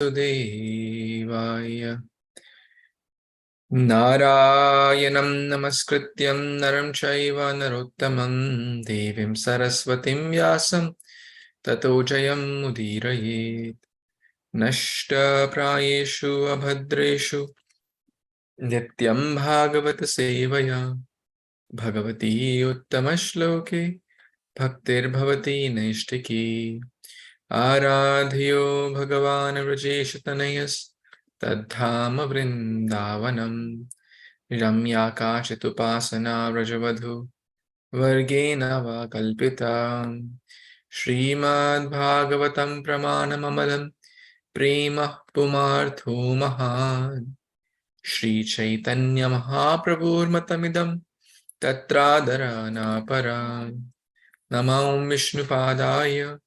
Devaya Narayanam Namaskrityam Naram Chaiva Narottamam Devim Saraswatim Vyasam Tato Jayam Mudirayet Nashta Prayeshu Abhadreshu Nityaṁ bhāgavata-sevayā Bhagavati Uttama-shloke Bhaktir Bhavati Naishtiki Aradhyo Bhagavan Vrajeshatanayas Tadhama Vrindavanam Ramyakashitupasana Vrajavadhu Vargena va Kalpita Śrīmad-Bhāgavatam Pramanamamalam Prema Pumartho Mahan Śrī Caitanya Mahāprabhu Matamidam Tatradharana Para Namam Vishnupadaya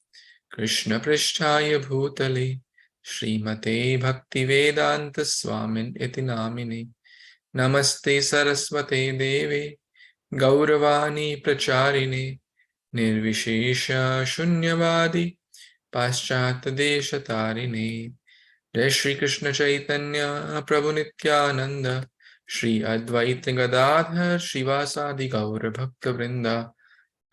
Krishna Pristhaya Bhutale Srimate Bhaktivedanta Swamin Iti Namine Namaste Saraswate Deve Gauravani Pracharine Nirvishesha Shunyavadi Paschata Desha Tarine Jai Shri Krishna Caitanya Prabhu Nityananda Shri Advaita Gadadhar Shivasadi Gaura Bhakta Vrinda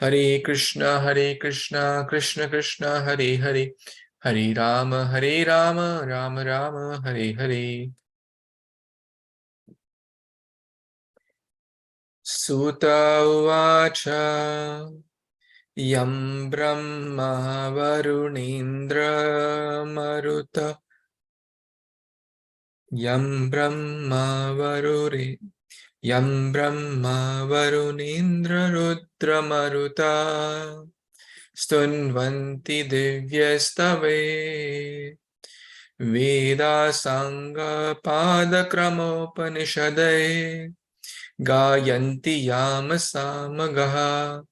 Hare Krishna Krishna Krishna Hare Hare Hare Rama Rama Rama Hare Hare. Sutta Uvacha Yam Brahma Varunindra Maruta Yam Brahma Varunindra Rudra Maruta Stunvanti Divyastave Veda Sangha Padakramopanishade Gayanti Yama Samagaha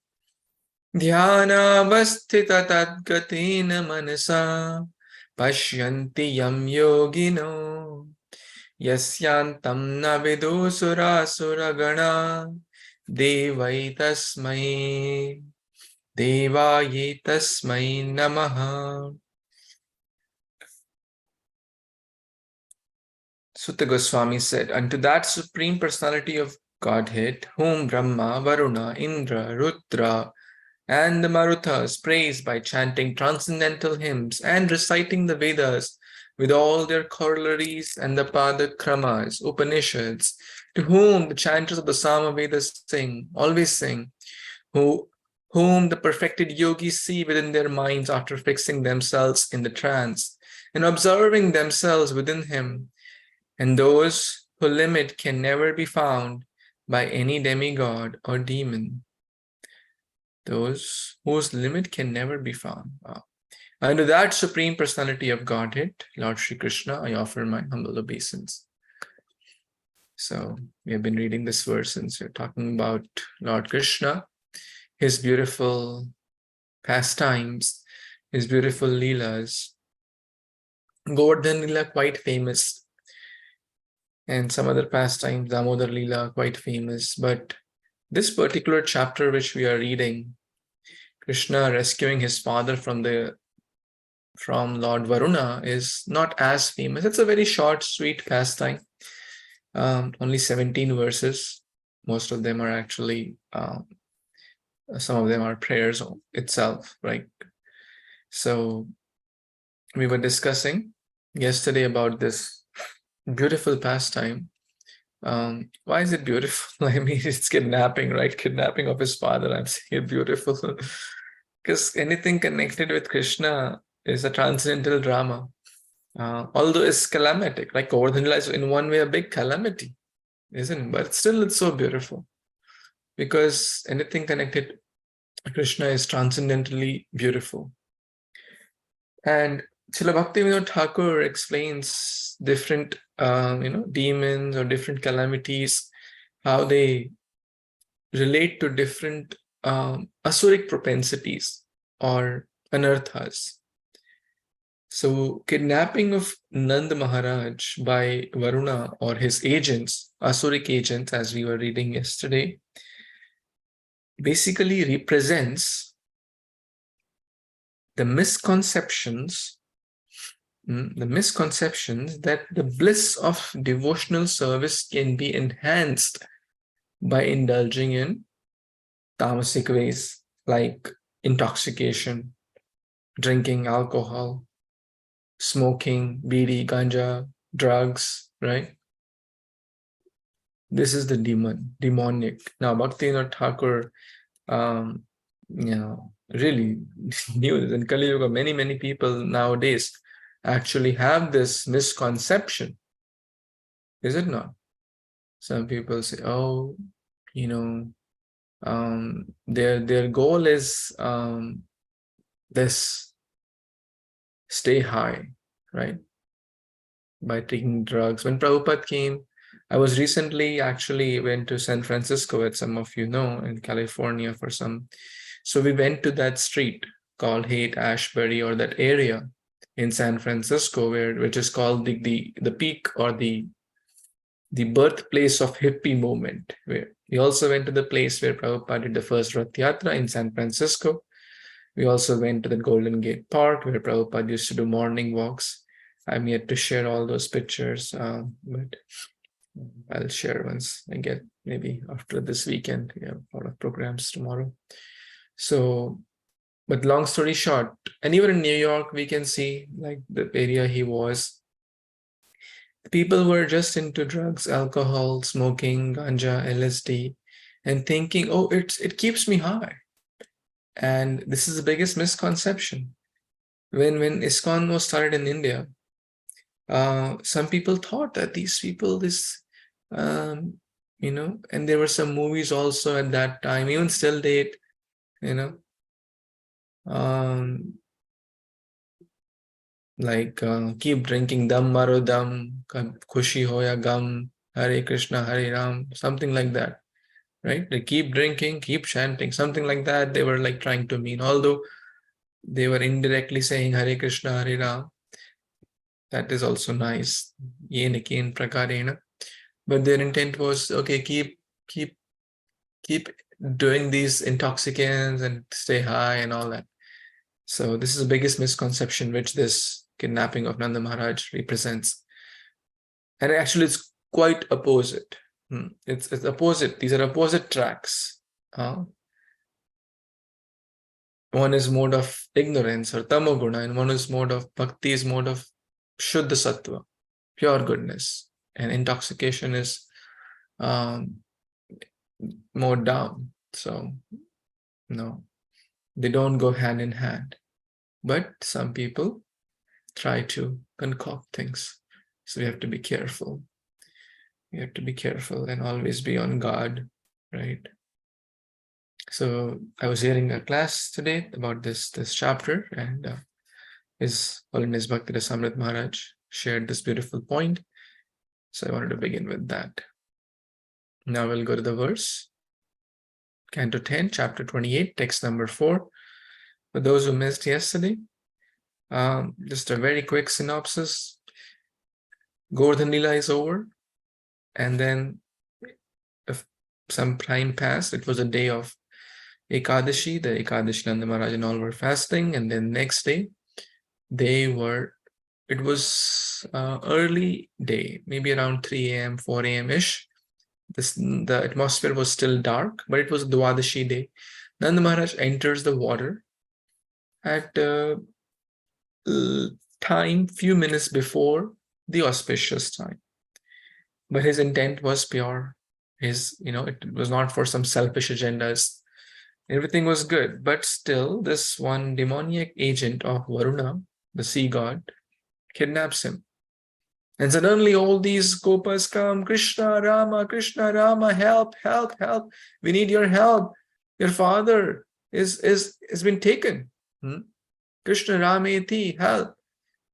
Dhyanavasthita Tadgatina Manasa Pashyanti Yam Yogino Yasyantam na vidusura suragana Devaye tasmai namaha. Sutta Goswami said, unto that Supreme Personality of Godhead, whom Brahma, Varuna, Indra, Rudra, and the Maruthas praise by chanting transcendental hymns and reciting the Vedas with all their corollaries and the Padakramas, Upanishads, to whom the chanters of the Sama-Vedas always sing, whom the perfected yogis see within their minds after fixing themselves in the trance and observing themselves within him, and those whose limit can never be found by any demigod or demon. Those whose limit can never be found. Wow. Unto that Supreme Personality of Godhead, Lord Shri Krishna, I offer my humble obeisance. So we have been reading this verse since we're talking about Lord Krishna, his beautiful pastimes, his beautiful leelas. Govardhan Leela quite famous, and some other pastimes, Damodar Leela quite famous. But this particular chapter which we are reading, Krishna rescuing his father from Lord Varuna, is not as famous. It's a very short, sweet pastime. Only 17 verses. Most of them are actually, some of them are prayers itself, right? So we were discussing yesterday about this beautiful pastime. Why is it beautiful? I mean, it's kidnapping, right? Kidnapping of his father. I'm saying it beautiful because anything connected with Krishna is a transcendental drama. Although it's calamitic, like Govardhan Leela is in one way a big calamity, isn't it? But still it's so beautiful because anything connected to Krishna is transcendentally beautiful. And Srila Bhaktivinoda Thakur explains different demons or different calamities, how they relate to different asuric propensities or anarthas. So kidnapping of Nanda Maharaj by Varuna or his agents, asuric agents, as we were reading yesterday, basically represents the misconceptions the misconceptions that the bliss of devotional service can be enhanced by indulging in tamasic ways like intoxication, drinking alcohol, smoking, bidi, ganja, drugs, right? This is the demonic. Now, Bhaktivinoda Thakur, really knew this. In Kali Yuga, many people nowadays actually have this misconception. Is it not? Some people say, oh, their goal is this, stay high, right? By taking drugs. When Prabhupada came, I was recently actually went to San Francisco, as some of you know, in California for some. So we went to that street called Haight-Ashbury, or that area in San Francisco, which is called the peak, or the birthplace of hippie movement. Where we also went to the place where Prabhupada did the first Rath Yatra in San Francisco. We also went to the Golden Gate Park where Prabhupada used to do morning walks. I'm yet to share all those pictures, but I'll share once I get, maybe after this weekend. We have a lot of programs tomorrow. So, but long story short, and even in New York, we can see like the area he was, people were just into drugs, alcohol, smoking, ganja, LSD, and thinking, oh, it keeps me high. And this is the biggest misconception. When Iskcon was started in India, some people thought that these people, and there were some movies also at that time, even still date, like keep drinking dam maro dam, khushi hoya gam, Hare Krishna, Hare Ram, something like that, right? They keep drinking, keep chanting, something like that. They were like trying to mean, although they were indirectly saying Hare Krishna, Hare Ram. That is also nice. Yenekin prakarena. But their intent was, okay, keep doing these intoxicants and stay high and all that. So this is the biggest misconception which this kidnapping of Nanda Maharaj represents. And actually it's quite opposite. It's opposite. These are opposite tracks. One is mode of ignorance or tamoguna, and one is mode of bhakti, is mode of Shuddha Sattva, pure goodness. And intoxication is more down. So, no, they don't go hand in hand. But some people try to concoct things. So we have to be careful. We have to be careful and always be on guard, right? So I was hearing a class today about this chapter, and His Holiness Bhakti-Rasamrit Maharaj shared this beautiful point. So I wanted to begin with that. Now we'll go to the verse. Canto 10, chapter 28, text number 4. For those who missed yesterday, just a very quick synopsis. Govardhan Lila is over, and then some time passed. It was a day of Ekadashi. The Ekadashi Nanda Maharaj and all were fasting, and then next day, it was early day, maybe around 3 a.m., 4 a.m.-ish. The atmosphere was still dark, but it was Dwadashi day. Nanda Maharaj enters the water at time, few minutes before the auspicious time. But his intent was pure. It was not for some selfish agendas. Everything was good, but still this one demoniac agent of Varuna, the sea god, kidnaps him. And suddenly all these gopas come, Kṛṣṇa Rama, help, we need your help. Your father has been taken. Kṛṣṇa Rameti, help.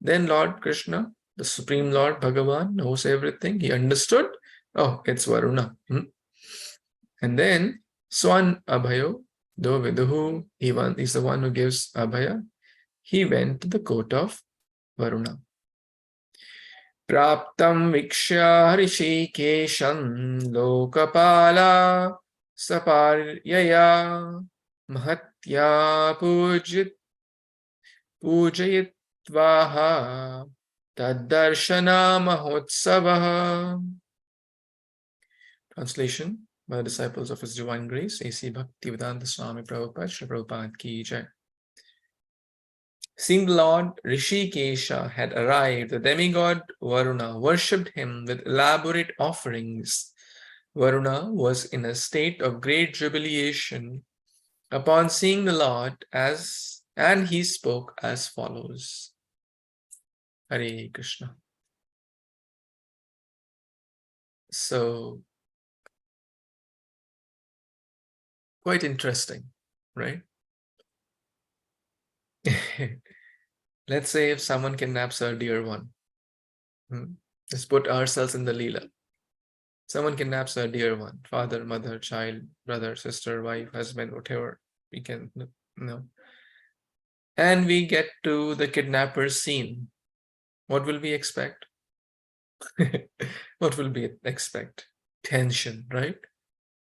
Then Lord Kṛṣṇa, the Supreme Lord Bhagavan, knows everything. He understood. Oh, it's Varuna. And then Swan Abhayo, Do Viduhu, he's the one who gives Abhaya. He went to the court of Varuna. Praptam vikshya hrishikesham lokapala saparyaya mahatya pujayitvaha Taddarshana Mahotsavaha. Translation by the disciples of His Divine Grace, A.C. Bhaktivedanta Swami Prabhupada, Shri Prabhupada Ki Jai. Seeing the Lord Rishikesha had arrived, the demigod Varuna worshipped him with elaborate offerings. Varuna was in a state of great jubilation upon seeing the Lord, and he spoke as follows. Hare Krishna. So, quite interesting, right? Let's say if someone kidnaps our dear one. Let's put ourselves in the Leela. Someone kidnaps our dear one, father, mother, child, brother, sister, wife, husband, whatever we can know. And we get to the kidnapper's scene. What will we expect? What will we expect? Tension, right?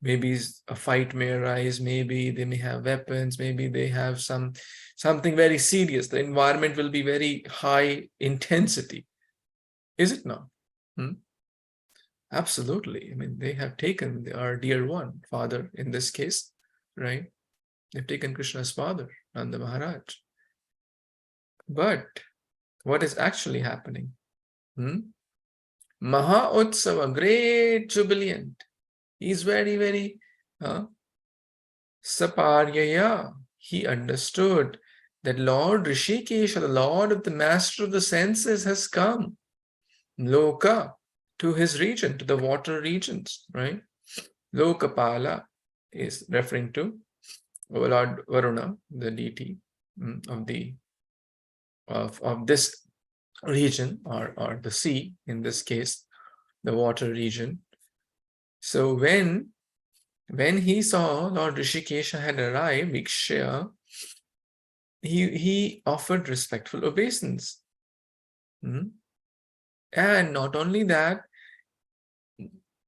Maybe a fight may arise, maybe they may have weapons, maybe they have something very serious. The environment will be very high intensity. Is it not? Absolutely. I mean, they have taken our dear one, father in this case, right? They've taken Krishna's father, Nanda Maharaj. But what is actually happening? Maha Utsava, great jubilant. He's very, very saparyaya. He understood that Lord Rishikesha, the Lord of the Master of the senses, has come. Loka, to his region, to the water regions, right? Lokapala is referring to Lord Varuna, the deity of this region, or the sea, in this case, the water region. So when he saw Lord Rishikesha had arrived, Vikshya, he offered respectful obeisance. And not only that,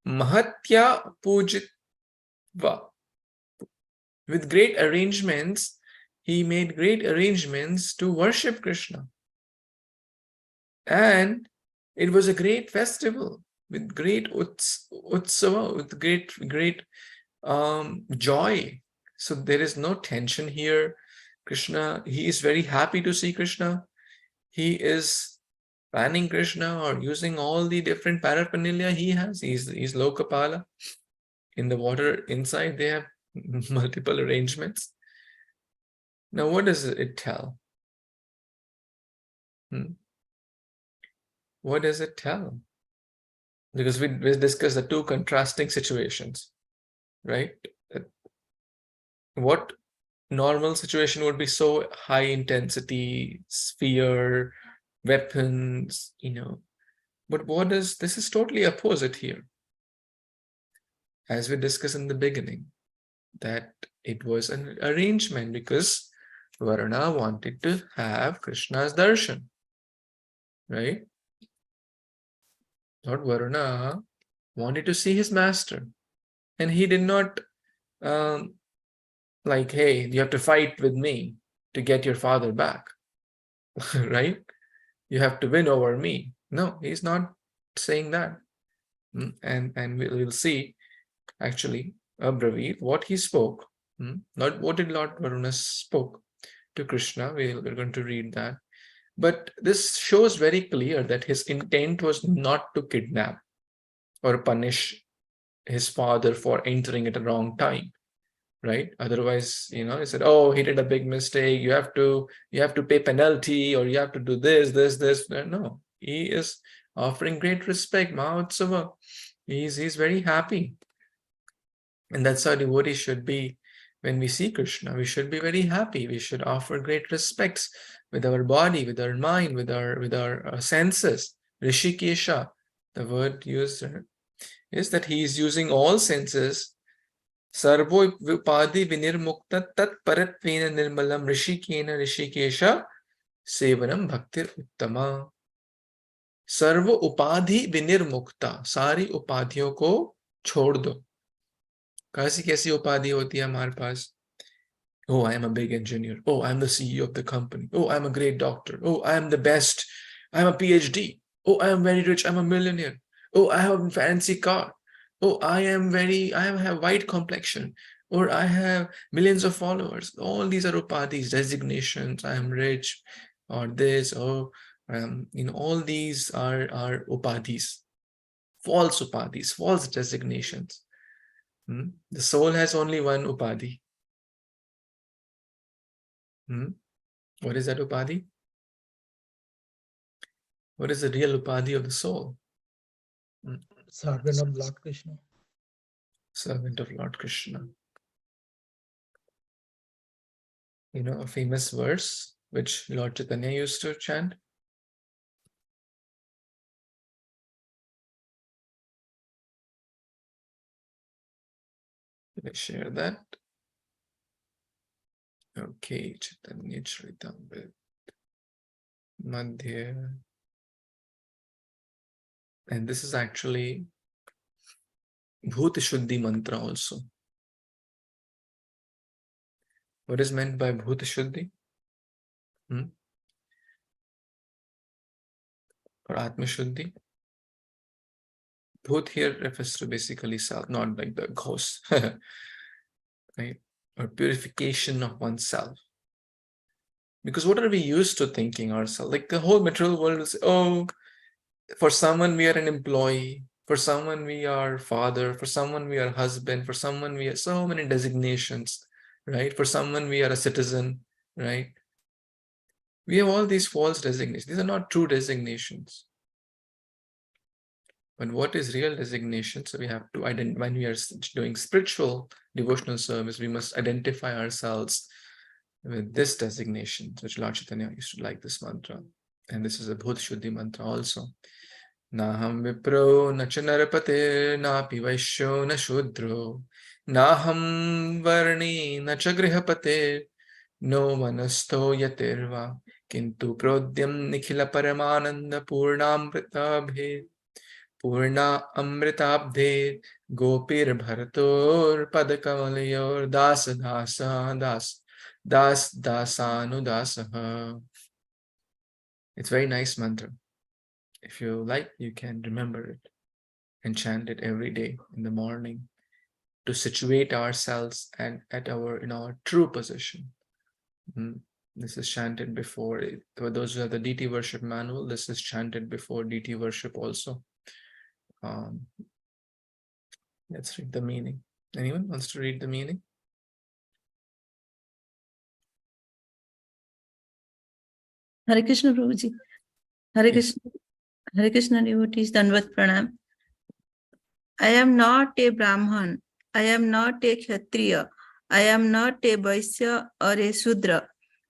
Mahatya Pujitva, with great arrangements, he made great arrangements to worship Krishna. And it was a great festival with great utsava, with great joy. So there is no tension here. Krishna, he is very happy to see Krishna. He is planning Krishna or using all the different paraphernalia he has. He's Lokapala. In the water inside, they have multiple arrangements. Now, what does it tell? What does it tell? Because we discussed the two contrasting situations, right? What normal situation would be so high intensity, fear, weapons, but this is totally opposite here. As we discussed in the beginning, that it was an arrangement because Varuna wanted to have Krishna's darshan, right? Lord Varuna wanted to see his master, and he did not like, hey, you have to fight with me to get your father back, right? You have to win over me. No, he's not saying that. And we'll see, actually, Abravit, what he spoke. Not what did Lord Varuna spoke to Krishna. We're going to read that. But this shows very clear that his intent was not to kidnap or punish his father for entering at a wrong time, right? Otherwise, he said, oh, he did a big mistake. You have to pay penalty, or you have to do this. No, he is offering great respect. Mahotsava. He's very happy. And that's how devotees should be. When we see Krishna, we should be very happy. We should offer great respects with our body, with our mind, with our senses. Rishikesha, the word used is that he is using all senses. Sarvo upadhi vinirmukta tat paratvena nirmalam rishikesha sevanam bhaktir uttama. Sarvo upadhi vinirmukta, सारी उपाधियों को छोड़ दो. कैसी उपाधि होती है हमारे पास? Oh, I am a big engineer. Oh, I'm the CEO of the company. Oh, I'm a great doctor. Oh, I am the best I'm a PhD. Oh, I am very rich. I'm a millionaire. Oh, I have a fancy car. Oh, I have white complexion. Or I have millions of followers. All these are upadhis, designations. I am rich, or this, or all these are upadhis, false upadhis, false designations. The soul has only one upadhi. What is that upadhi? What is the real upadhi of the soul? Servant of Lord Kṛṣṇa. Servant of Lord Kṛṣṇa. You know, a famous verse which Lord Chaitanya used to chant. Can I share that? Okay, Caitanya-caritāmṛta. Madhya. And this is actually Bhuta Shuddhi mantra also. What is meant by Bhuta Shuddhi? Or Atma Shuddhi? Bhut here refers to basically self, not like the ghost, right? Or purification of oneself. Because what are we used to thinking ourselves? Like the whole material world will say, oh, for someone we are an employee, for someone we are father, for someone we are husband, for someone we are so many designations, right? For someone we are a citizen, right? We have all these false designations. These are not true designations. But what is real designation? So we have to identify, when we are doing spiritual devotional service, we must identify ourselves with this designation, which Lord Chaitanya used to like this mantra. And this is a Bhut Shuddhi mantra also. Naham vipro na chanarapate na pivaishyo na shudro naham varni na chagrihapate no manasto yatirva kintu prodhyam nikhila paramananda purnamritabhe Purna amritabdhe gopir bharator padakamalayur dasa dasa das dasanudasaha. It's a very nice mantra. If you like, you can remember it and chant it every day in the morning to situate ourselves and at our true position. This is chanted before. For those who have the deity worship manual, this is chanted before deity worship also. Let's read the meaning. Anyone wants to read the meaning? Hare Krishna Prabhuji. Hare Krishna. Hare Krishna devotees, Dandavat Pranam. I am not a Brahman. I am not a Kshatriya. I am not a Vaisya or a Sudra.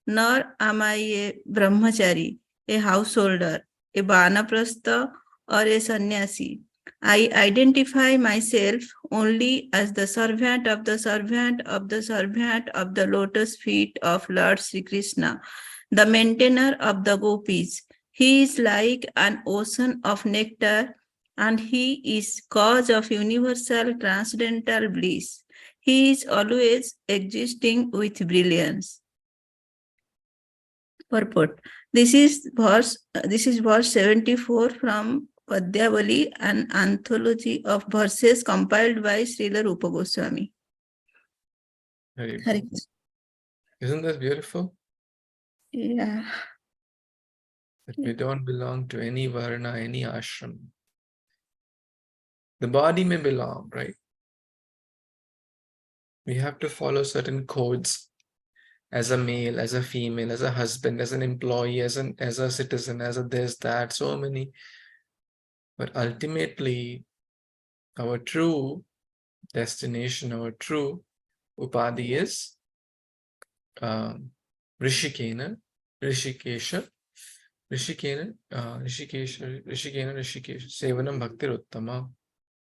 Nor am I a Brahmachari, a householder, a Vanaprastha or a sannyasi. I identify myself only as the servant of the servant of the servant of the lotus feet of Lord Sri Krishna, the maintainer of the gopis. He is like an ocean of nectar, and he is cause of universal transcendental bliss. He is always existing with brilliance. Purport. This is verse 74 from Padyavali, an anthology of verses compiled by Srila Rupa Goswami. Isn't that beautiful? Yeah. That we don't belong to any varna, any ashram. The body may belong, right? We have to follow certain codes as a male, as a female, as a husband, as an employee, as a citizen, as a this, that, so many. But ultimately, our true destination, our true upadhi is Rishikena, Sevanam Bhaktir Uttama,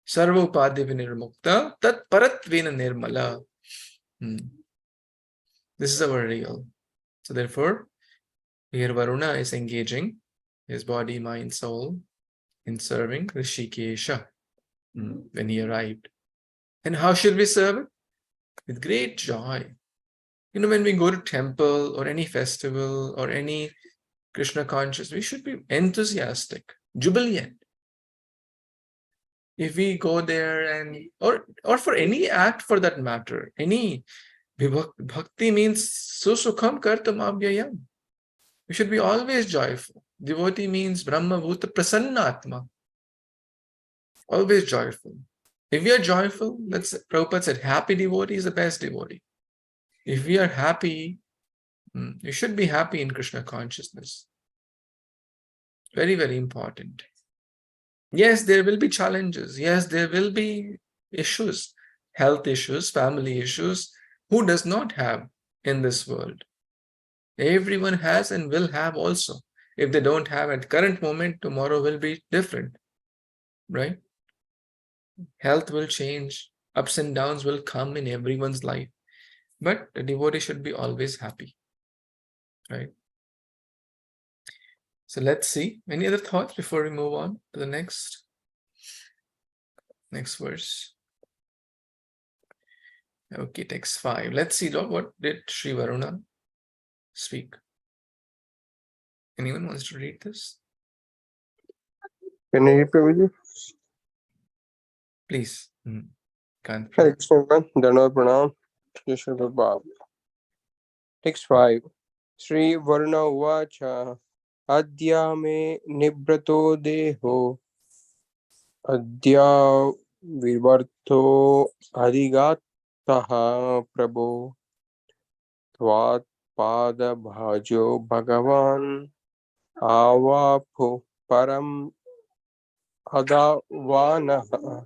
Sarva Upadhi Vinirmukta, Tat Paratvena Nirmala. This is our real. So therefore, here Varuna is engaging his body, mind, soul in serving Rishikesha when he arrived. And how should we serve it? With great joy. You know, when we go to temple or any festival or any Krishna conscious, we should be enthusiastic, jubilant. If we go there and, or for any act for that matter, any bhakti means susukham kartum abhyayam. We should be always joyful. Devotee means Brahma Bhuta Prasannatma. Always joyful. If we are joyful, Prabhupada said, happy devotee is the best devotee. If we are happy, we should be happy in Krishna consciousness. Very, very important. Yes, there will be challenges. Yes, there will be issues, health issues, family issues. Who does not have in this world? Everyone has and will have also. If they don't have at current moment, tomorrow will be different, right? Health will change. Ups and downs will come in everyone's life. But the devotee should be always happy, right? So let's see. Any other thoughts before we move on to the next verse? Okay, text 5. Let's see, Lord, what did Sri Varuna speak? Anyone wants to read this? Can I read, Prabhuji? Please. Can't. Hare Krishna, Dhanavad Pranam, Krishna Prabhupada. Text 5. Sri Varuna Uvacha Adya me nibrato deho Adya vivarto adhigataha Prabhu Tvat pada bhajo Bhagavan Avapu param advanaha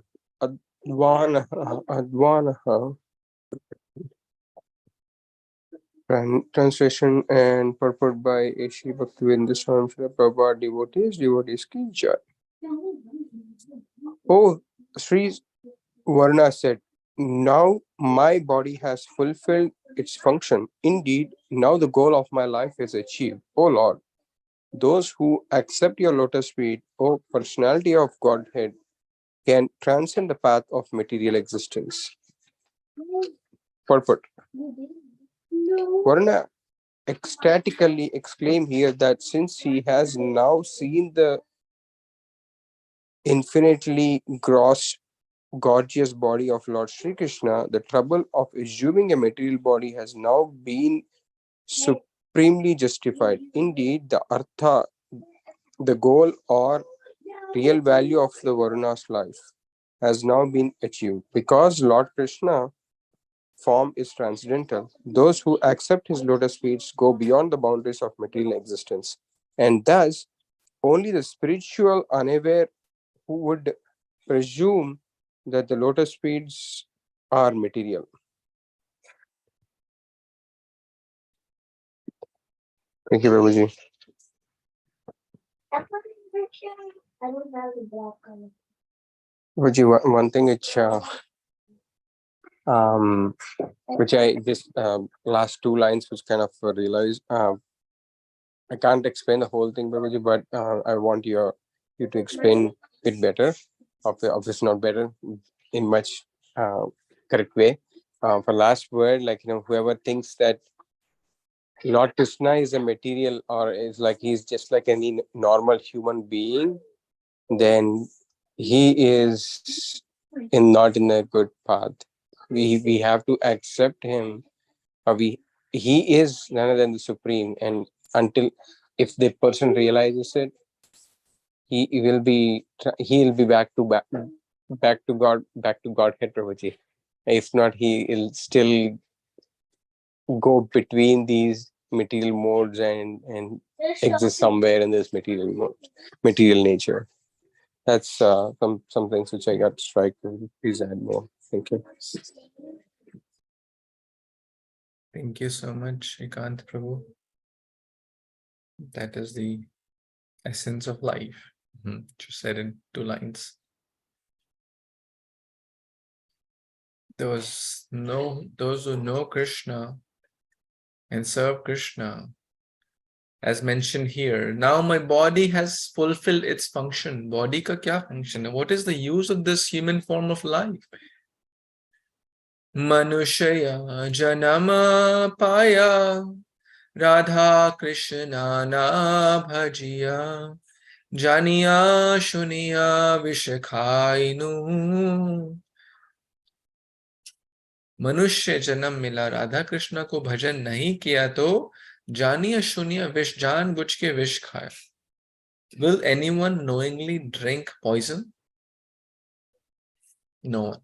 Translation and purport by Shri Bhaktivedanta Swami Srila Prabhupada. Devotees ki jai. Oh, Sri Varuna said, now my body has fulfilled its function. Indeed, now the goal of my life is achieved. O Lord, those who accept your lotus feet, O personality of Godhead, can transcend the path of material existence. Purport. Varuna ecstatically exclaimed here that since he has now seen the infinitely gorgeous body of Lord Sri Krishna, the trouble of assuming a material body has now been supremely justified. Indeed, the artha, the goal or real value of the Varuna's life, has now been achieved. Because Lord Krishna form is transcendental, those who accept his lotus feet go beyond the boundaries of material existence, and thus only the spiritual unaware who would presume that the lotus feet are material. Thank you, Prabhuji. Prabhuji, one thing which I just last two lines which kind of realized. I can't explain the whole thing, Prabhuji, but I want you to explain it better. Obviously not better, in much correct way. For last word, like, whoever thinks that Lord Krishna is a material or is like he's just like any normal human being, then he is not in a good path. We have to accept him. He is none other than the supreme, and until if the person realizes it, he will be back to God, back to Godhead, Prabhuji. If not, he will still go between these material modes and exist somewhere in this material nature. That's some things which I got strike. Please add more. Thank you. Thank you so much, Shrikant Prabhu. That is the essence of life. You said in 2 lines. Those who know Krishna and serve Krishna, as mentioned here, now my body has fulfilled its function. Body ka kya function hai? What is the use of this human form of life? Manushaya janama paya Radha Krishna na bhajiya janiya shuniya vishakhainu. मनुष्य जन्म मिला, राधा कृष्ण को भजन नहीं किया तो जानिया शून्य विष, जान बुझ के विष खाया. Will anyone knowingly drink poison? No one,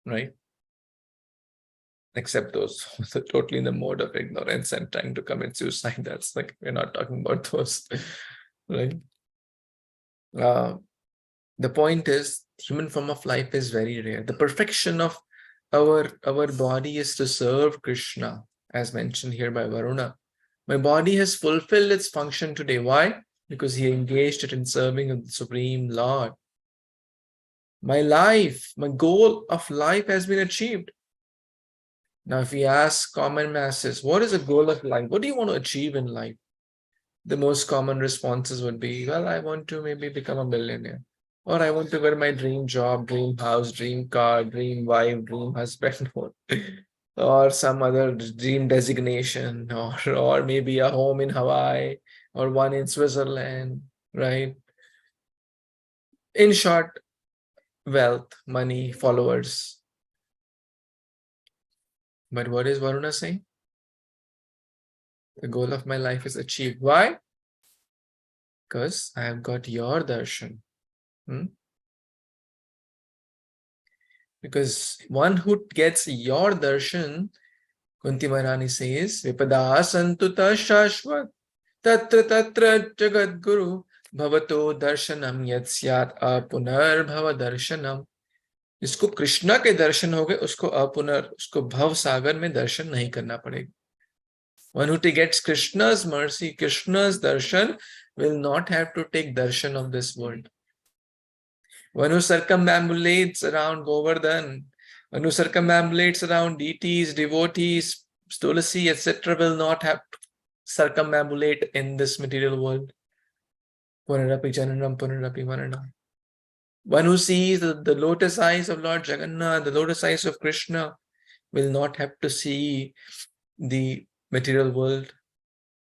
right? Except those who are totally in the mode of ignorance and trying to commit suicide. That's like, we're not talking about those, right? The point is, human form of life is very rare. The perfection of our body is to serve Krishna, as mentioned here by Varuna. My body has fulfilled its function today. Why? Because he engaged it in serving of the Supreme Lord. My life, my goal of life has been achieved. Now, if we ask common masses, what is the goal of life? What do you want to achieve in life? The most common responses would be, well, I want to maybe become a millionaire. Or I want to get my dream job, dream house, dream car, dream wife, dream husband, or some other dream designation, or maybe a home in Hawaii, or one in Switzerland, right? In short, wealth, money, followers. But what is Varuna saying? The goal of my life is achieved. Why? Because I have got your darshan. Because one who gets your darshan, Kunti Maharani says, Vipada santuta shashvat tatra tatra jagat guru bhavato darshanam yatsyat apunar bhava darshanam. जिसको कृष्णा के दर्शन हो गए उसको अपुनर, उसको भव सागर में दर्शन नहीं करना पड़ेगा. One who gets Krishna's mercy, Krishna's darshan, will not have to take darshan of this world. One who circumambulates around Govardhan, one who circumambulates around deities, devotees, Tulasi, etc., will not have to circumambulate in this material world. Punarapi jananam, punarapi maranam. One who sees the lotus eyes of Lord Jagannath, the lotus eyes of Krishna, will not have to see the material world.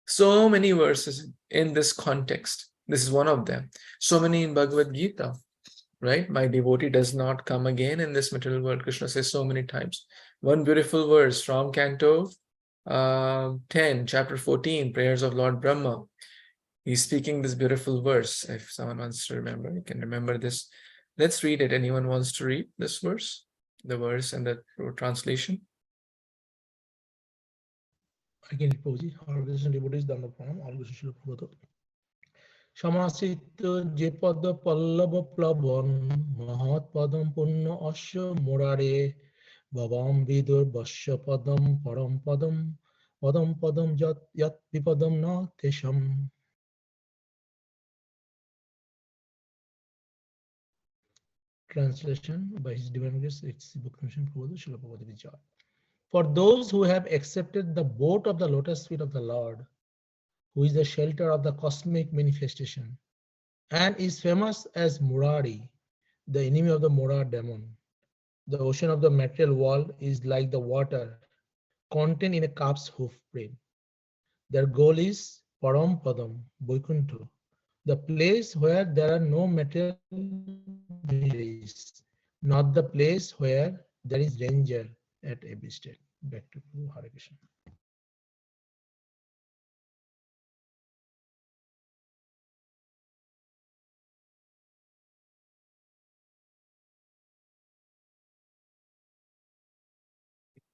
So many verses in this context. This is one of them. So many in Bhagavad Gita, right? My devotee does not come again in this material world. Krishna says so many times. One beautiful verse from Canto 10, chapter 14, prayers of Lord Brahma. He's speaking this beautiful verse. If someone wants to remember, you can remember this. Let's read it. Anyone wants to read this verse? The verse and the translation? I can read Prabhuji. All Krishna devotees done the pranam. All Krishna Bhagavatam. Shamasit Jepada Pallava Plavan Mahat Padam Punna Asya Murare Bhavam Vidur Basya Padam Param Padam Padam Padam Yat Vipadam Na Tesham. Translation by His Divine Grace, it's Book Commission Prabhupada Srila Prabhupada Vijay. For those who have accepted the boat of the lotus feet of the Lord, who is the shelter of the cosmic manifestation, and is famous as Murari, the enemy of the Murar demon. The ocean of the material world is like the water contained in a calf's hoof print. Their goal is Param Padam, Vaikuntha, the place where there are no material miseries, not the place where there is danger at every step. Back to Hare Krishna.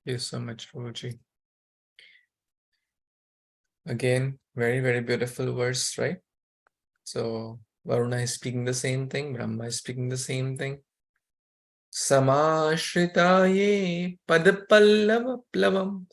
Thank you so much, Prabhuji. Again, very, very beautiful verse, right? So Varuna is speaking the same thing, Brahma is speaking the same thing. Samashritaye padapallava plavam.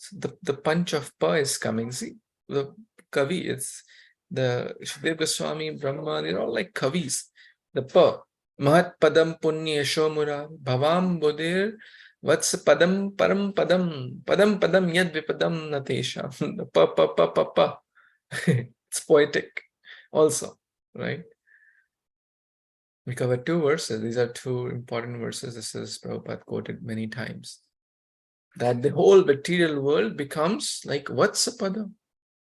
The punch of pa is coming. See, the kavi, it's the Shukdev Goswami, Brahma, they're all like kavis. The pa. Mahat padam punya shomura bhavam bodhir vats padam param padam padam padam yad vipadam natesha. The pa. It's poetic also, right? We covered two verses. These are two important verses. This is Prabhupada quoted many times. That the whole material world becomes like Vatsapada.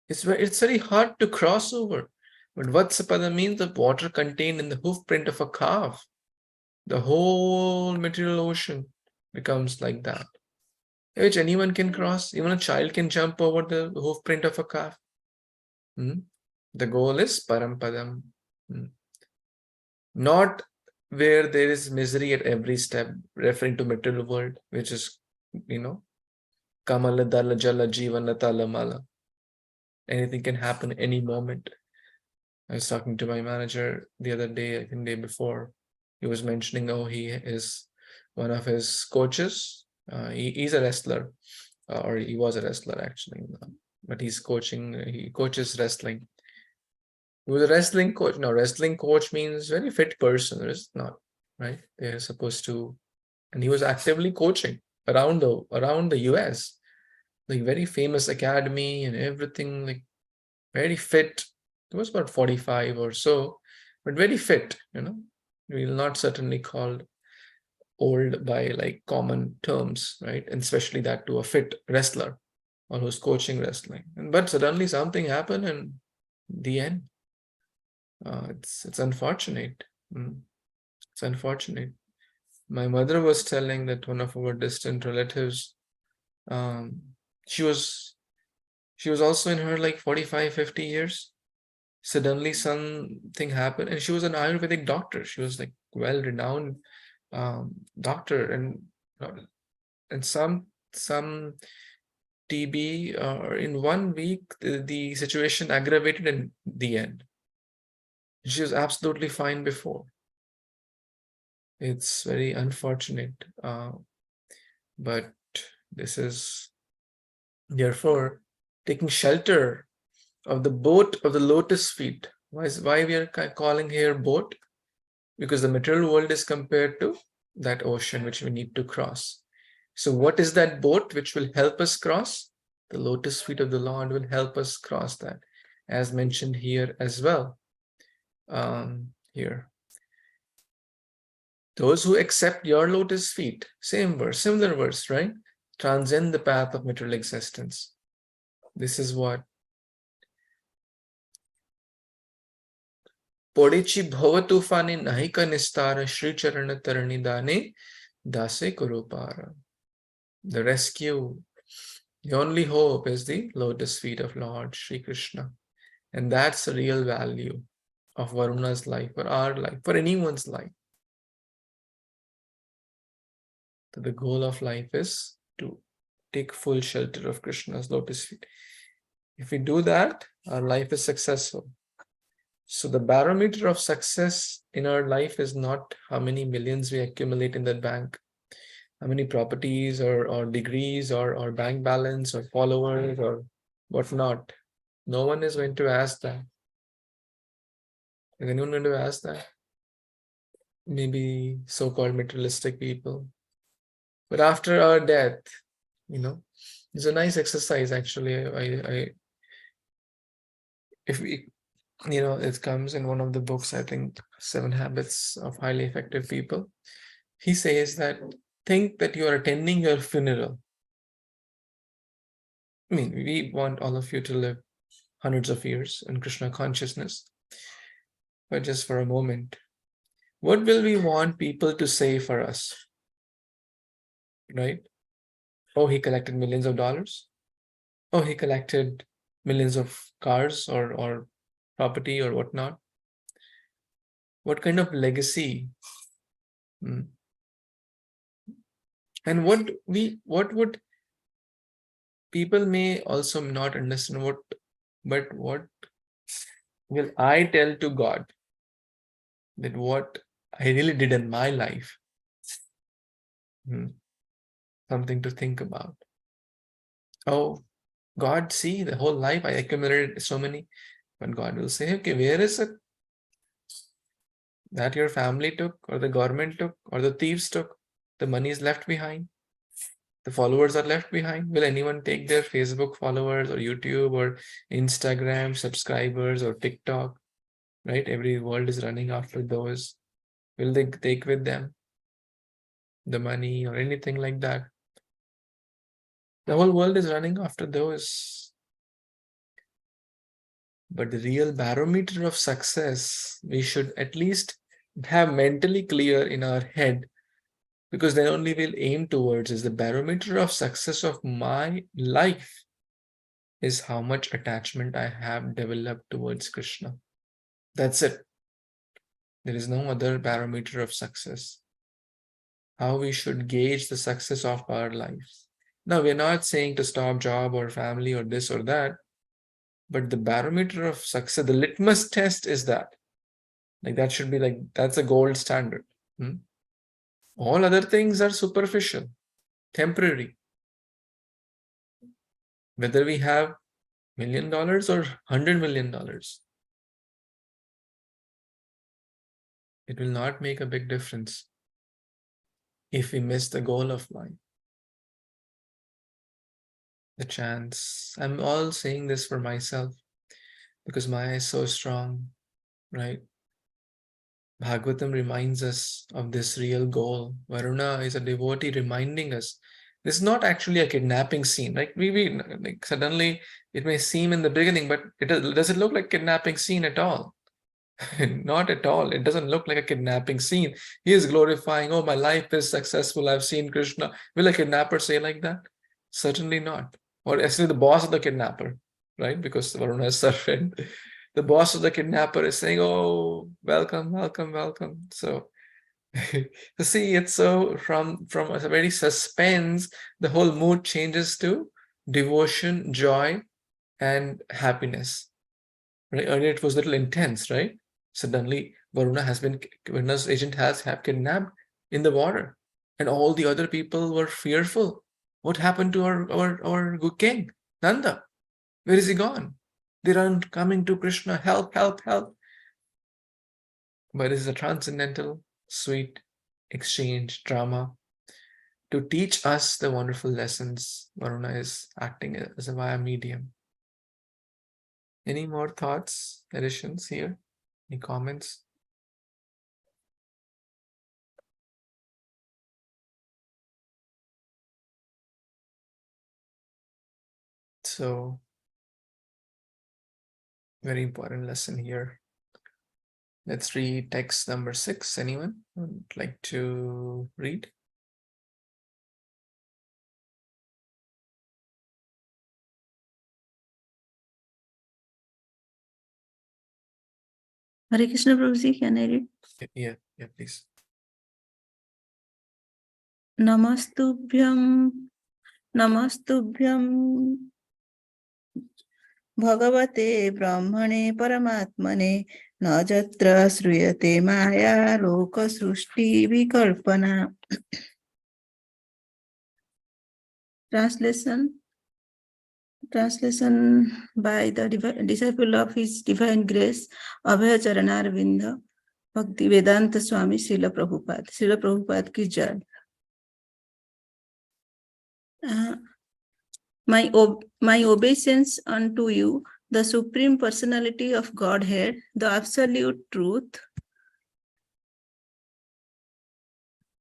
It's very hard to cross over. But Vatsapada means the water contained in the hoof print of a calf. The whole material ocean becomes like that, which anyone can cross. Even a child can jump over the hoof print of a calf. The goal is Parampadam. Not where there is misery at every step, referring to material world, which is, Kamala Dala Jala Jivana Talamala. Anything can happen any moment. I was talking to my manager the other day, I think the day before. He was mentioning, he is one of his coaches. He's a wrestler, or he was a wrestler actually, but he coaches wrestling. He was a wrestling coach. Now, wrestling coach means very fit person. It's not, right? They're supposed to, and he was actively coaching around the US, like very famous academy and everything, like very fit. It was about 45 or so, but very fit, We will not certainly call old by like common terms, right? And especially that to a fit wrestler or who's coaching wrestling. But suddenly something happened and the end. It's unfortunate. It's unfortunate. My mother was telling that one of our distant relatives, she was also in her like 45, 50 years. Suddenly something happened, and she was an Ayurvedic doctor. She was like well-renowned doctor, and some TB, in 1 week the situation aggravated in the end. She was absolutely fine before. It's very unfortunate, but this is therefore taking shelter of the boat of the lotus feet. Why we are calling here boat? Because the material world is compared to that ocean which we need to cross. So what is that boat which will help us cross? The lotus feet of the Lord will help us cross that, as mentioned here as well. Here, those who accept your lotus feet, same verse, similar verse, right? Transcend the path of material existence. This is what Podichi bhavatufani nahika nistara Śrī Caitanya-caritāmṛta dase kurupara. The rescue, the only hope is the lotus feet of Lord Sri Kṛṣṇa. And that's the real value of Varuna's life, for our life, for anyone's life. So the goal of life is to take full shelter of Krishna's lotus feet. If we do that, our life is successful. So the barometer of success in our life is not how many millions we accumulate in the bank, how many properties or degrees or bank balance or followers or whatnot. No one is going to ask that. Is anyone going to ask that? Maybe so-called materialistic people. But after our death, it's a nice exercise actually. If we, it comes in one of the books, I think 7 Habits of Highly Effective People. He says that think that you are attending your funeral. I mean, we want all of you to live hundreds of years in Krishna consciousness. But just for a moment, what will we want people to say for us? Right? Oh, he collected millions of dollars. Oh, he collected millions of cars or property or whatnot. What kind of legacy? And what would people may also not understand but what will I tell to God that what I really did in my life? Something to think about. Oh, God, see, the whole life I accumulated so many, but God will say, okay, where is it? That your family took, or the government took, or the thieves took, the money is left behind. The followers are left behind. Will anyone take their Facebook followers or YouTube or Instagram subscribers or TikTok? Right? Every world is running after those. Will they take with them the money or anything like that? The whole world is running after those. But the real barometer of success, we should at least have mentally clear in our head, because then only we'll aim towards is the barometer of success of my life is how much attachment I have developed towards Krishna. That's it. There is no other barometer of success. How we should gauge the success of our lives. Now, we're not saying to stop job or family or this or that, but the barometer of success, the litmus test is that. Like that should be like, that's a gold standard. All other things are superficial, temporary. Whether we have $1 million or $100 million, it will not make a big difference if we miss the goal of life. The chance. I'm all saying this for myself because Maya is so strong, right? Bhagavatam reminds us of this real goal. Varuna is a devotee reminding us. This is not actually a kidnapping scene, right? Like suddenly it may seem in the beginning, but does it look like a kidnapping scene at all? Not at all. It doesn't look like a kidnapping scene. He is glorifying, oh, my life is successful. I've seen Krishna. Will a kidnapper say like that? Certainly not. Or actually the boss of the kidnapper, right? Because Varuna is servant. The boss of the kidnapper is saying, oh, welcome, welcome, welcome. So you see, it's so from a very suspense, the whole mood changes to devotion, joy, and happiness. Right? Earlier it was a little intense, right? Suddenly Varuna's agent has kidnapped in the water, and all the other people were fearful. What happened to our good king, Nanda? Where is he gone? They run coming to Krishna, help, help, help. But it is a transcendental, sweet exchange, drama, to teach us the wonderful lessons. Varuna is acting as a via medium. Any more thoughts, additions here? Any comments? So, very important lesson here. Let's read text number 6. Anyone would like to read? Hare Krishna Prabhuji, can I read? Yeah, please. Namastubhyam Bhagavate Brahmane Paramatmane Najatra Sriyate Maya Loka Srushti Vikalpana. Translation by the disciple of His Divine Grace, Abhay Charanarvinda, Bhakti Vedanta Swami Srila Prabhupada ki jai. My obeisance unto you, the Supreme Personality of Godhead, the Absolute Truth,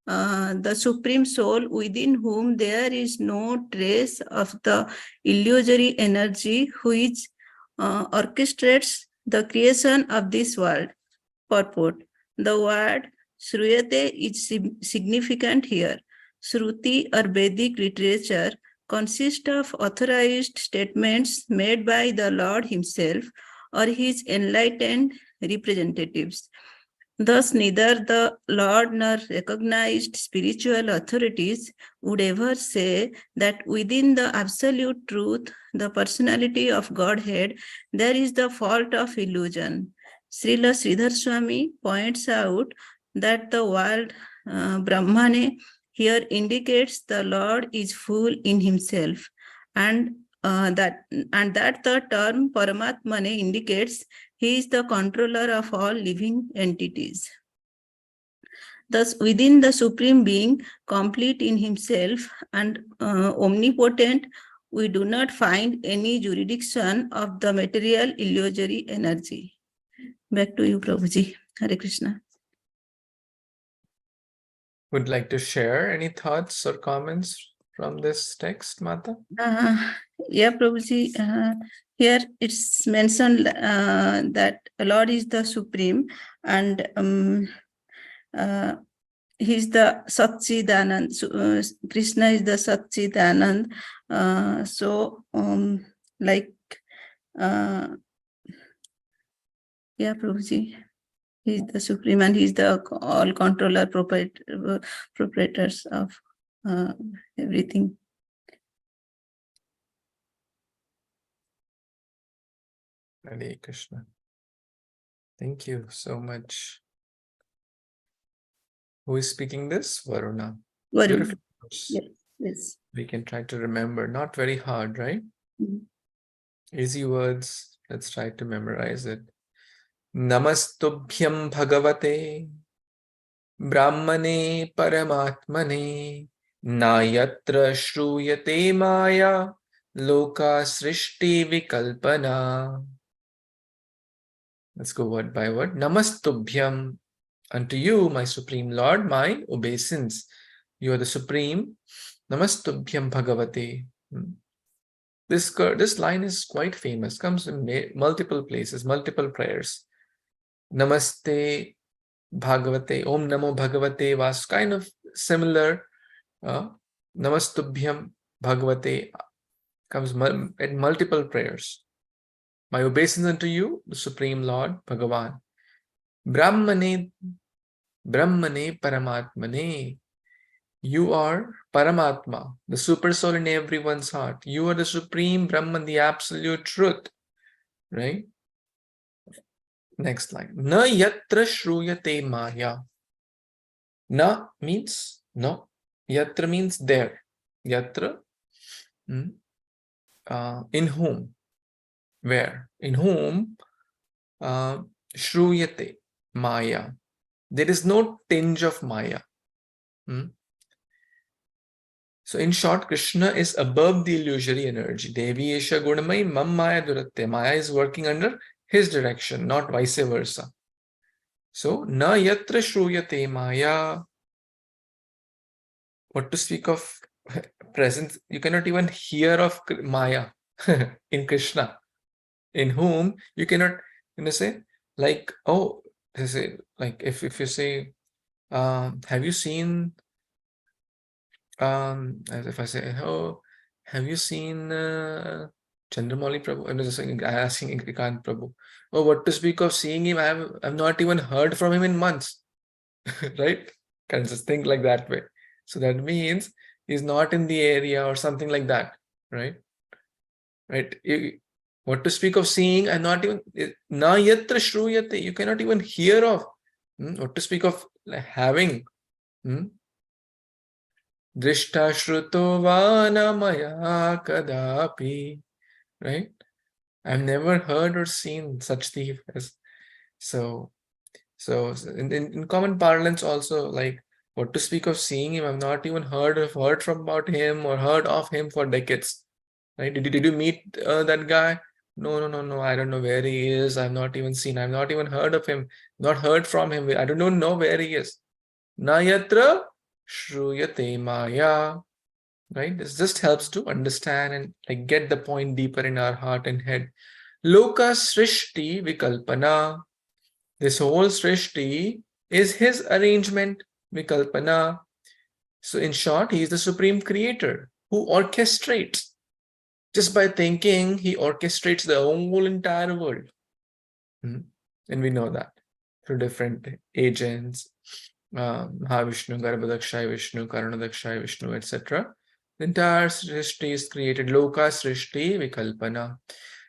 the Supreme Soul, within whom there is no trace of the illusory energy which orchestrates the creation of this world. Purport. The word Shruyate is significant here. Shruti or Vedic literature consists of authorized statements made by the Lord himself or his enlightened representatives. Thus, neither the Lord nor recognized spiritual authorities would ever say that within the absolute truth, the personality of Godhead, there is the fault of illusion. Srila Sridhar Swami points out that the word Brahmane here indicates the Lord is full in himself, and that the term Paramatmane indicates he is the controller of all living entities. Thus, within the Supreme Being, complete in himself and omnipotent, we do not find any jurisdiction of the material illusory energy. Back to you, Prabhuji. Hare Krishna. Would like to share any thoughts or comments from this text, Mata? Yeah, Prabhuji. Here it's mentioned that Lord is the Supreme, and He's the Satchidanand. Krishna is the Satchidanand. Yeah, Prabhuji. He's the Supreme, and He's the all controller, proprietors of everything. Hare Krishna. Thank you so much. Who is speaking this? Varuna. Varuna. Beautiful. Yes, yes. We can try to remember. Not very hard, right? Mhm. Easy words. Let's try to memorize it. Namastubhyam Bhagavate Brahmane Paramatmane Nayatra Shruyate Maya Loka Srishti Vikalpana. Let's go word by word. Namastubhyam. Unto you, my Supreme Lord, my obeisance. You are the Supreme. Namastubhyam Bhagavate. This line is quite famous. Comes in multiple places, multiple prayers. Namaste Bhagavate. Om Namo Bhagavate was kind of similar. Namastubhyam Bhagavate comes at multiple prayers. My obeisance unto you, the Supreme Lord, Bhagavan. Brahmane Paramatmane. You are Paramatma, the super soul in everyone's heart. You are the Supreme Brahman, the absolute truth. Right? Next line. Na yatra shruyate maya. Na means no. Yatra means there. Yatra, in whom. Where? In whom shruyate maya. There is no tinge of maya. So in short, Kṛṣṇa is above the illusory energy. Devi Esha Gunamai Mam Maya Duratte. Maya is working under his direction, not vice versa. So na yatra shruyate maya. What to speak of presence? You cannot even hear of Maya in Kṛṣṇa, in whom you cannot, say, like, oh, they say, like if you say, have you seen, as if I say, oh, have you seen Chandramauli Prabhu? I'm just saying, asking Iskcon Prabhu. Oh, what to speak of seeing him? I've not even heard from him in months. Right? Can just think like that way. So that means he's not in the area or something like that. Right? Right? What to speak of seeing and not even na yatra shruyate. You cannot even hear of. What to speak of having. Drishta shruto vana maya kadapi. Right? I've never heard or seen such thief as so in common parlance also, like what to speak of seeing him, I've not even heard from about him or heard of him for decades. Right? Did you meet that guy? No, I don't know where he is. I've not even seen, I've not even heard of him, not heard from him. I don't know where he is. Na yatra shruyate maya. Right? This just helps to understand and like get the point deeper in our heart and head. Loka srishti vikalpana. This whole srishti is his arrangement, vikalpana. So in short, he is the supreme creator who orchestrates. Just by thinking, he orchestrates the whole entire world. And we know that through different agents, Mahavishnu, Garbhadakshay Vishnu, Karanadakshay Vishnu, etc. The entire srishti is created. Loka srishti vikalpana.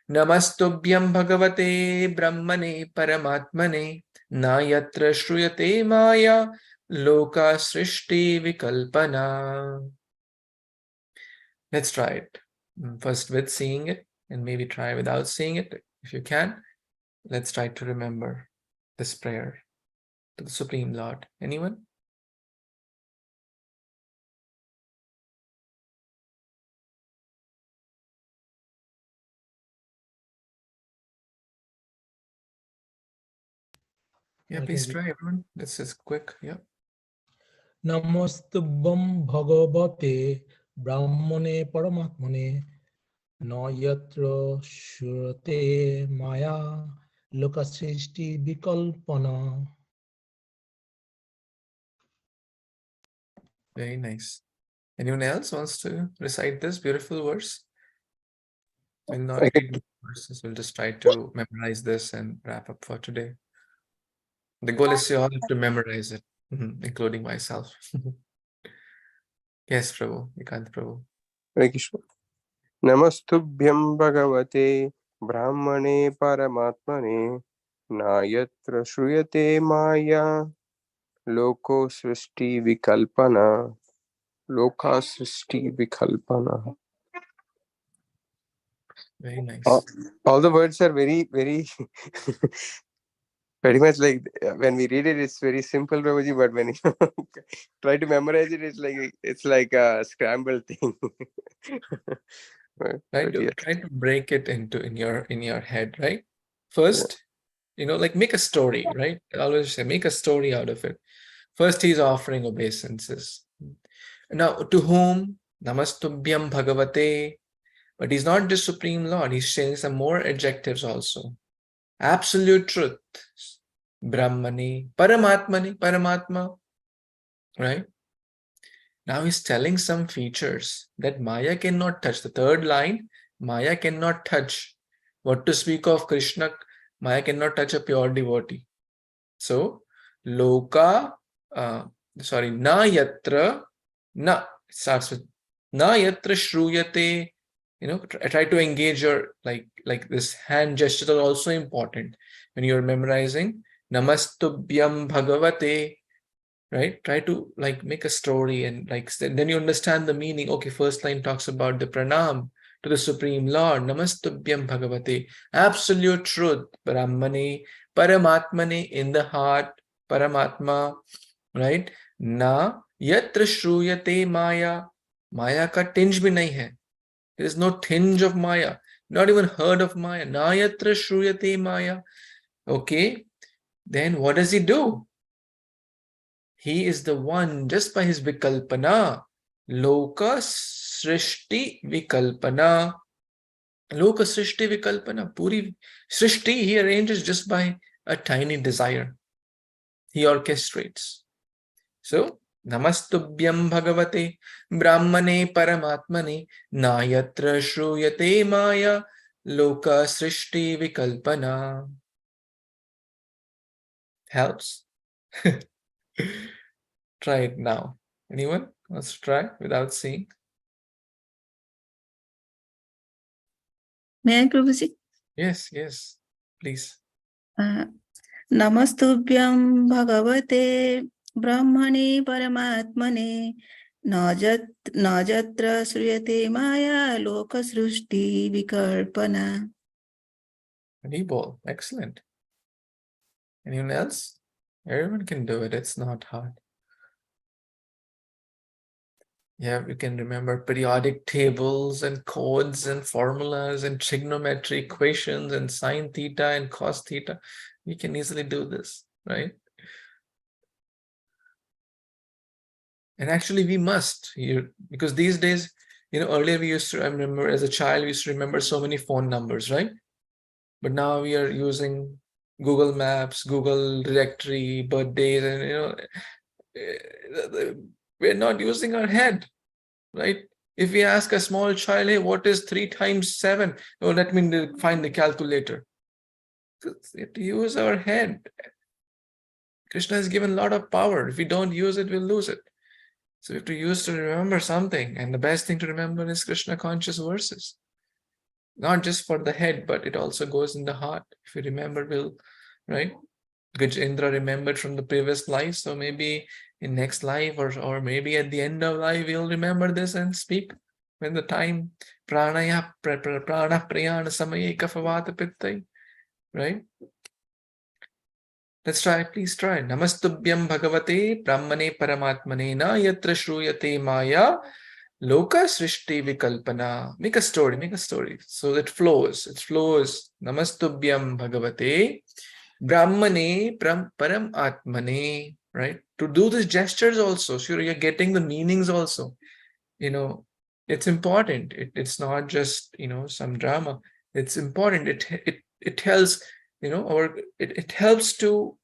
Namastubhyam Bhagavate Brahmane Paramatmane Na yatra shruyate maya Loka srishti vikalpana. Let's try it. First with seeing it and maybe try without seeing it if you can. Let's try to remember this prayer to the Supreme Lord. Anyone? Yeah, please try, everyone. This is quick. Yeah. Namastubhyam Bhagavate Brahmane Paramatmane na yatra shrute maya lokasrishti vikalpana. Very nice. Anyone else wants to recite this beautiful verse? We'll not read the verses. We'll just try to memorize this and wrap up for today. The goal is you all have to memorize it, including myself. Yes, Prabhu. Nikant Prabhu. Hare Krishna. Namastubhyam Bhagavate Brahmane Paramatmane Nayatra Shruyate Maya Loko Srishti Vikalpana. Loka Srishti Vikalpana. Very nice. All the words are very, very pretty much like when we read it, it's very simple, Prabhuji, but when you try to memorize it, it's like a scrambled thing. Right? Yeah. Try to break it into in your head, right? First, like make a story, right? I always say make a story out of it. First, he's offering obeisances. Now, to whom? Namastubhyam Bhagavate. But he's not just Supreme Lord. He's saying some more adjectives also. Absolute truth. Brahmani. Paramatmani. Paramatma. Right? Now he's telling some features that Maya cannot touch. The third line, Maya cannot touch. What to speak of Kṛṣṇa, Maya cannot touch a pure devotee. So, Loka, na yatra, na, it starts with na yatra shruyate. Try to engage your, like this hand gestures are also important when you're memorizing. Namastubhyam Bhagavate. Right? Try to make a story and then you understand the meaning. Okay, first line talks about the pranam to the Supreme Lord. Namastubhyam Bhagavate. Absolute truth. Brahmane. Paramatmane, in the heart. Paramatma. Right? Na yatra shruyate maya. Maya ka tinge bhi nahi hai. There is no tinge of Maya. Not even heard of Maya. Na yatra shruyate maya. Okay. Then what does he do? He is the one, just by his vikalpana, loka srishti vikalpana. Loka srishti vikalpana. Puri srishti he arranges just by a tiny desire. He orchestrates. So, Namastubhyam Bhagavate Brahmane Paramatmane Nayatra Shruyate Maya Loka Srishti Vikalpana. Helps? Try it now. Anyone wants to try without seeing? May I, Prabhuji? Yes, please. Namastubhyam Bhagavate Brahmane Paramatmane Najatra Sriyate Maya Loka Srushti Vikalpana. Haribol, excellent. Anyone else? Everyone can do it. It's not hard. Yeah, you can remember periodic tables and codes and formulas and trigonometry equations and sine theta and cos theta. You can easily do this, right? And actually we must, because these days, earlier we used to, I remember as a child, we used to remember so many phone numbers, right? But now we are using Google Maps, Google Directory, birthdays, and we're not using our head, right? If we ask a small child, hey, what is 3 times 7? Oh, let me find the calculator. We have to use our head. Krishna has given a lot of power. If we don't use it, we'll lose it. So we have to use to remember something. And the best thing to remember is Krishna conscious verses. Not just for the head, but it also goes in the heart. If we remember, we'll, right? Gajendra remembered from the previous life. So maybe in next life or maybe at the end of life, we'll remember this and speak when the time prana prayana samaye kafavata pittai, right? Let's try, please try. Namastubhyam Bhagavate Brahmane Paramatmane Na Yatra Shruyate Maya Loka Srishti Vikalpana. Make a story. So it flows. Namastubhyam Bhagavate Brahmane Param Atmane. Right? To do these gestures also, sure, you're getting the meanings also. It's important. It's not just, some drama. It's important. It tells, or it helps to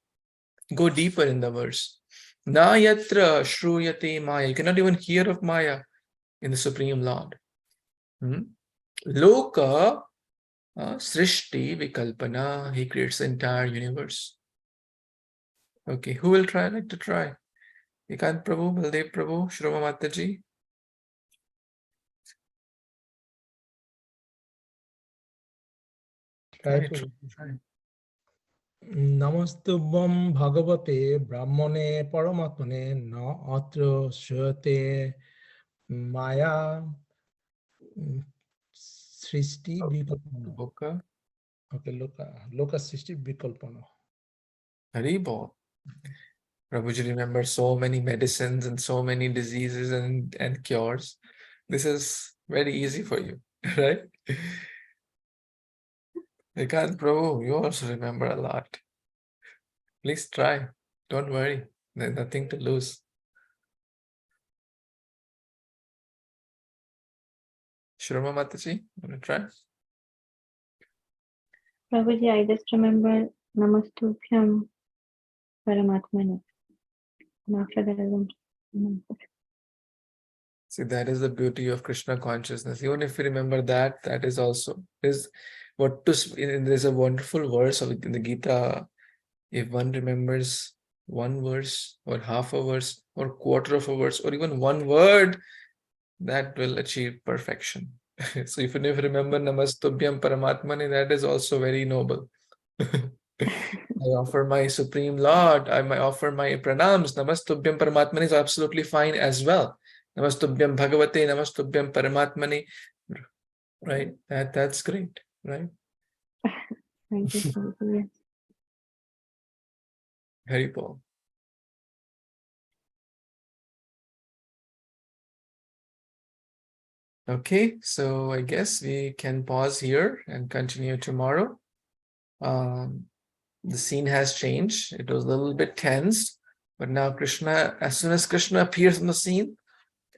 go deeper in the verse. Na yatra shruyate maya. You cannot even hear of Maya in the Supreme Lord. Loka srishti vikalpana. He creates the entire universe. Okay, who will try? I'd like to try. Ekant Prabhu, Baldev Prabhu, Shroma Mataji. Try to. Namastubham Bhagavate Brahmane Paramatmane Na Atra Shruyate Maya Srishti Vikalpana. Boka. Okay, Loka Srishti Vikalpana. Haribol. Prabhuji remembers so many medicines and so many diseases and cures. This is very easy for you, right? Ekant Prabhu, you also remember a lot. Please try. Don't worry. There's nothing to lose. Shroma Mataji, want to try? Prabhuji, I just remember Namastubhyam Paramatmane. And after that, I don't remember. See, that is the beauty of Krishna consciousness. Even if you remember that, that is also there's a wonderful verse in the Gita. If one remembers one verse or half a verse or quarter of a verse or even one word, that will achieve perfection. So if you remember Namastubhyam Paramatmane, that is also very noble. I offer my Supreme Lord, I might offer my pranams. Namastubhyam Paramatmane is absolutely fine as well. Namastubhyam Bhagavate, Namastubhyam Paramatmane. Right? That's great, right? Thank you, Prabhuji. Hari Paul. Okay, so I guess we can pause here and continue tomorrow. The scene has changed. It was a little bit tense, but now Krishna, as soon as Krishna appears on the scene,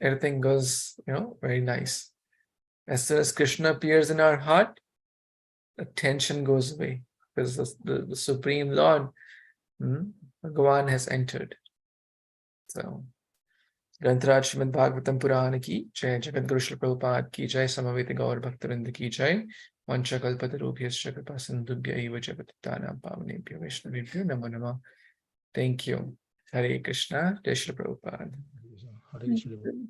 everything goes, very nice. As soon as Krishna appears in our heart, the tension goes away because the Supreme Lord, Bhagavan, has entered. So, Grantaraj Śrīmad-Bhāgavatam Purana ki jai, Jagat Guru Śrīla Prabhupada ki jai, Samaveta Gaur Bhaktarinda ki jai, Vancha Kalpatarubhyascha Kripa Sindhubhya eva Jagatitana Pavanebhyo Vaishnavibhyo Namo Namah. Thank you. Hare Krishna, Jai Śrīla Prabhupada. Hare Krishna.